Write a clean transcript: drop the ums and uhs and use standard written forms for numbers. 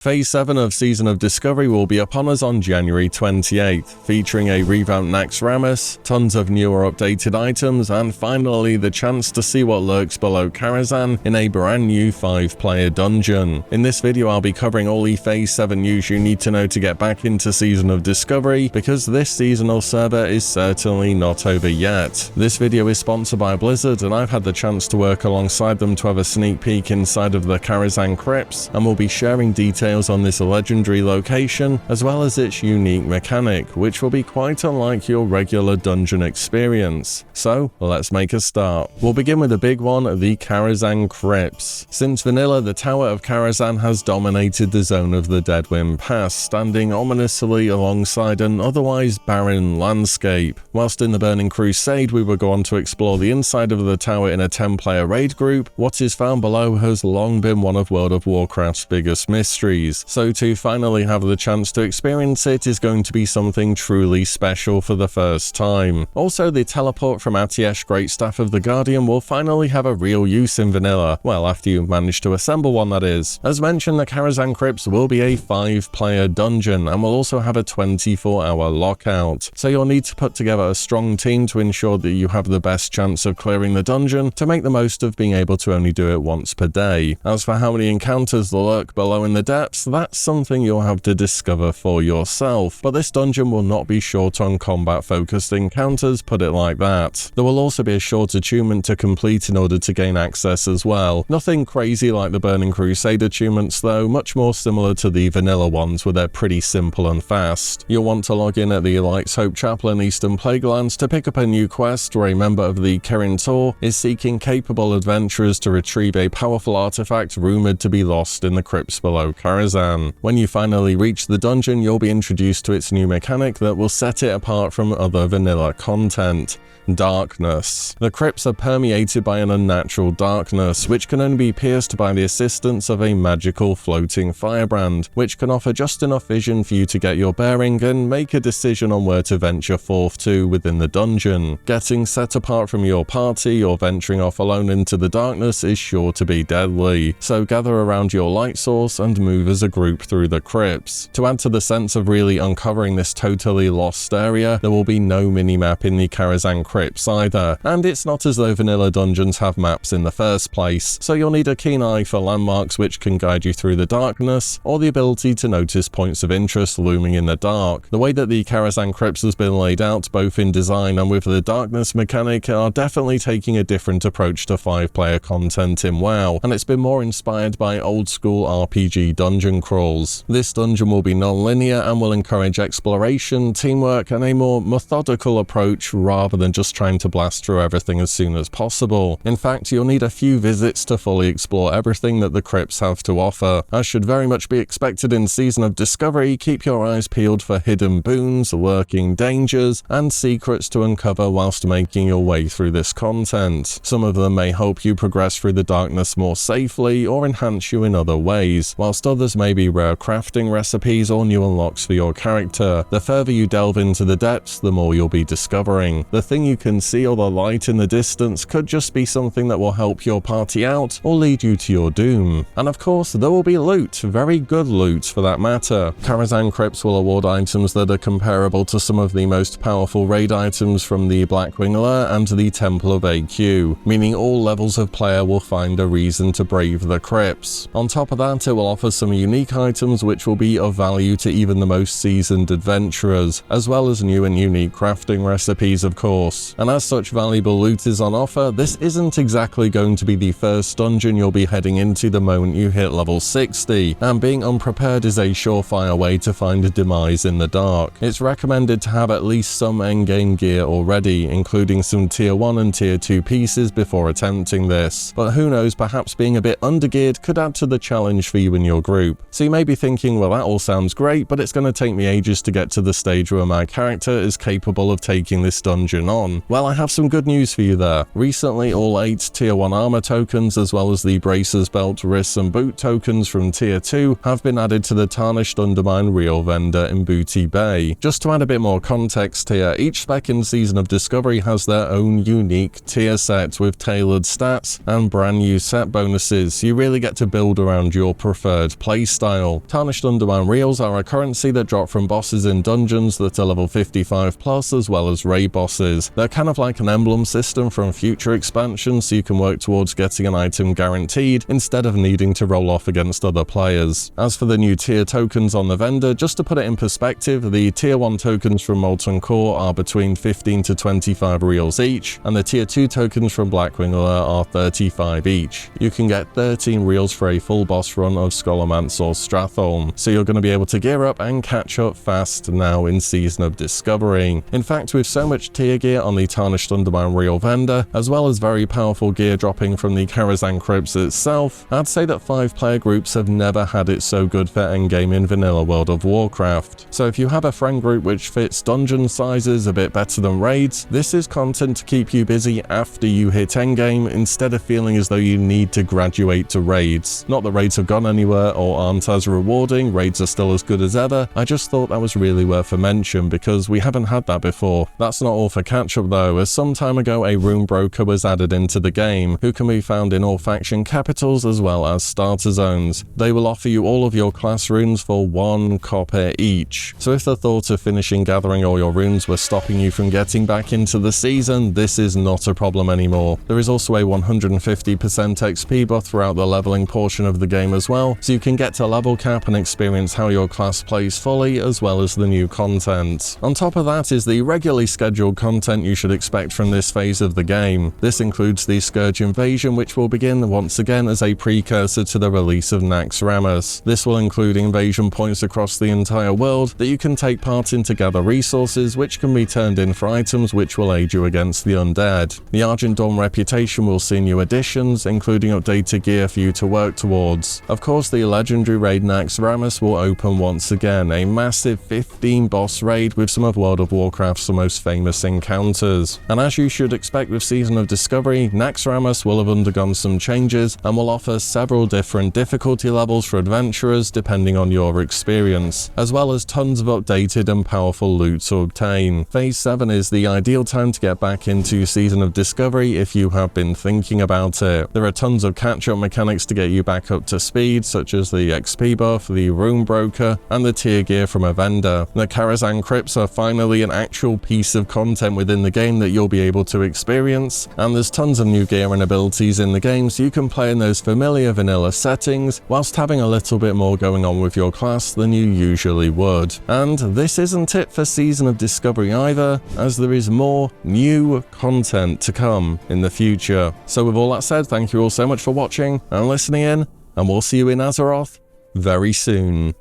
Phase 7 of Season of Discovery will be upon us on January 28th, featuring a revamped Naxxramas, tons of new or updated items, and finally the chance to see what lurks below Karazhan in a brand new 5-player dungeon. In this video I'll be covering all the Phase 7 news you need to know to get back into Season of Discovery, because this seasonal server is certainly not over yet. This video is sponsored by Blizzard, and I've had the chance to work alongside them to have a sneak peek inside of the Karazhan Crypts, and we'll be sharing details on this legendary location, as well as its unique mechanic, which will be quite unlike your regular dungeon experience. So, let's make a start. We'll begin with the big one, the Karazhan Crypts. Since vanilla, the Tower of Karazhan has dominated the zone of the Deadwind Pass, standing ominously alongside an otherwise barren landscape. Whilst in the Burning Crusade we will go on to explore the inside of the tower in a 10-player raid group, what is found below has long been one of World of Warcraft's biggest mysteries. So to finally have the chance to experience it is going to be something truly special for the first time. Also, the teleport from Atiesh, Great Staff of the Guardian, will finally have a real use in vanilla, well, after you manage to assemble one, that is. As mentioned, the Karazhan Crypts will be a 5-player dungeon and will also have a 24-hour lockout, so you'll need to put together a strong team to ensure that you have the best chance of clearing the dungeon to make the most of being able to only do it once per day. As for how many encounters lurk below in the depths, that's something you'll have to discover for yourself, but this dungeon will not be short on combat-focused encounters, put it like that. There will also be a short attunement to complete in order to gain access as well. Nothing crazy like the Burning Crusade attunements though, much more similar to the vanilla ones where they're pretty simple and fast. You'll want to log in at the Light's Hope Chapel in Eastern Plaguelands to pick up a new quest where a member of the Kirin Tor is seeking capable adventurers to retrieve a powerful artifact rumoured to be lost in the crypts below Karazhan. When you finally reach the dungeon, you'll be introduced to its new mechanic that will set it apart from other vanilla content. Darkness. The crypts are permeated by an unnatural darkness, which can only be pierced by the assistance of a magical floating firebrand, which can offer just enough vision for you to get your bearing and make a decision on where to venture forth to within the dungeon. Getting set apart from your party or venturing off alone into the darkness is sure to be deadly, so gather around your light source and move as a group through the crypts. To add to the sense of really uncovering this totally lost area, there will be no minimap in the Karazhan Crypts either, and it's not as though vanilla dungeons have maps in the first place, so you'll need a keen eye for landmarks which can guide you through the darkness, or the ability to notice points of interest looming in the dark. The way that the Karazhan Crypts has been laid out, both in design and with the darkness mechanic, are definitely taking a different approach to 5-player content in WoW, and it's been more inspired by old-school RPG dungeon crawls. This dungeon will be non-linear and will encourage exploration, teamwork, and a more methodical approach rather than just trying to blast through everything as soon as possible. In fact, you'll need a few visits to fully explore everything that the crypts have to offer. As should very much be expected in Season of Discovery, keep your eyes peeled for hidden boons, lurking dangers, and secrets to uncover whilst making your way through this content. Some of them may help you progress through the darkness more safely or enhance you in other ways, whilst others may be rare crafting recipes or new unlocks for your character. The further you delve into the depths, the more you'll be discovering. The thing you can see or the light in the distance could just be something that will help your party out or lead you to your doom. And of course, there will be loot, very good loot for that matter. Karazhan Crypts will award items that are comparable to some of the most powerful raid items from the Blackwing Lair and the Temple of AQ, meaning all levels of player will find a reason to brave the crypts. On top of that, it will offer some unique items which will be of value to even the most seasoned adventurers, as well as new and unique crafting recipes of course. And as such valuable loot is on offer, this isn't exactly going to be the first dungeon you'll be heading into the moment you hit level 60, and being unprepared is a surefire way to find a demise in the dark. It's recommended to have at least some endgame gear already, including some tier 1 and tier 2 pieces before attempting this, but who knows, perhaps being a bit undergeared could add to the challenge for you and your group. So you may be thinking, well, that all sounds great, but it's going to take me ages to get to the stage where my character is capable of taking this dungeon on. Well, I have some good news for you there. Recently, all 8 tier 1 armor tokens, as well as the Bracers Belt, Wrists and Boot tokens from tier 2, have been added to the Tarnished Undermine Real vendor in Booty Bay. Just to add a bit more context here, each spec in Season of Discovery has their own unique tier set with tailored stats and brand new set bonuses. You really get to build around your preferred playstyle. Tarnished Undermine Reels are a currency that drop from bosses in dungeons that are level 55 plus, as well as raid bosses. They're kind of like an emblem system from future expansions, so you can work towards getting an item guaranteed instead of needing to roll off against other players. As for the new tier tokens on the vendor, just to put it in perspective, the tier 1 tokens from Molten Core are between 15 to 25 reals each, and the tier 2 tokens from Blackwing Alert are 35 each. You can get 13 reals for a full boss run of Scholomance or Stratholm, so you're going to be able to gear up and catch up fast now in Season of Discovery. In fact, with so much tier gear on the Tarnished Undermine Reel vendor, as well as very powerful gear dropping from the Karazhan Crypts itself, I'd say that 5-player groups have never had it so good for endgame in vanilla World of Warcraft. So if you have a friend group which fits dungeon sizes a bit better than raids, this is content to keep you busy after you hit endgame instead of feeling as though you need to graduate to raids. Not that raids have gone anywhere or aren't as rewarding, raids are still as good as ever, I just thought that was really worth a mention because we haven't had that before. That's not all for catch up though, as some time ago a rune broker was added into the game, who can be found in all faction capitals as well as starter zones. They will offer you all of your class runes for 1 copper each. So if the thought of finishing gathering all your runes were stopping you from getting back into the season, this is not a problem anymore. There is also a 150% XP buff throughout the leveling portion of the game as well, so you can get to level cap and experience how your class plays fully, as well as the new content. On top of that is the regularly scheduled content you should expect from this phase of the game. This includes the Scourge Invasion, which will begin once again as a precursor to the release of Naxxramas. This will include invasion points across the entire world that you can take part in to gather resources, which can be turned in for items which will aid you against the undead. The Argent Dawn reputation will see new additions, including updated gear for you to work towards. Of course, the legendary raid Naxxramas will open once again, a massive 15 boss raid with some of World of Warcraft's most famous encounters. And as you should expect with Season of Discovery, Naxxramas will have undergone some changes and will offer several different difficulty levels for adventurers depending on your experience, as well as tons of updated and powerful loot to obtain. Phase 7 is the ideal time to get back into Season of Discovery if you have been thinking about it. There are tons of catch-up mechanics to get you back up to speed, such as the XP buff, the rune broker, and the tier gear from a vendor. The Karazhan Crypts are finally an actual piece of content within the game that you'll be able to experience, and there's tons of new gear and abilities in the game so you can play in those familiar vanilla settings whilst having a little bit more going on with your class than you usually would. And this isn't it for Season of Discovery either, as there is more new content to come in the future. So with all that said, thank you all so much for watching and listening in, and we'll see you in Azeroth very soon.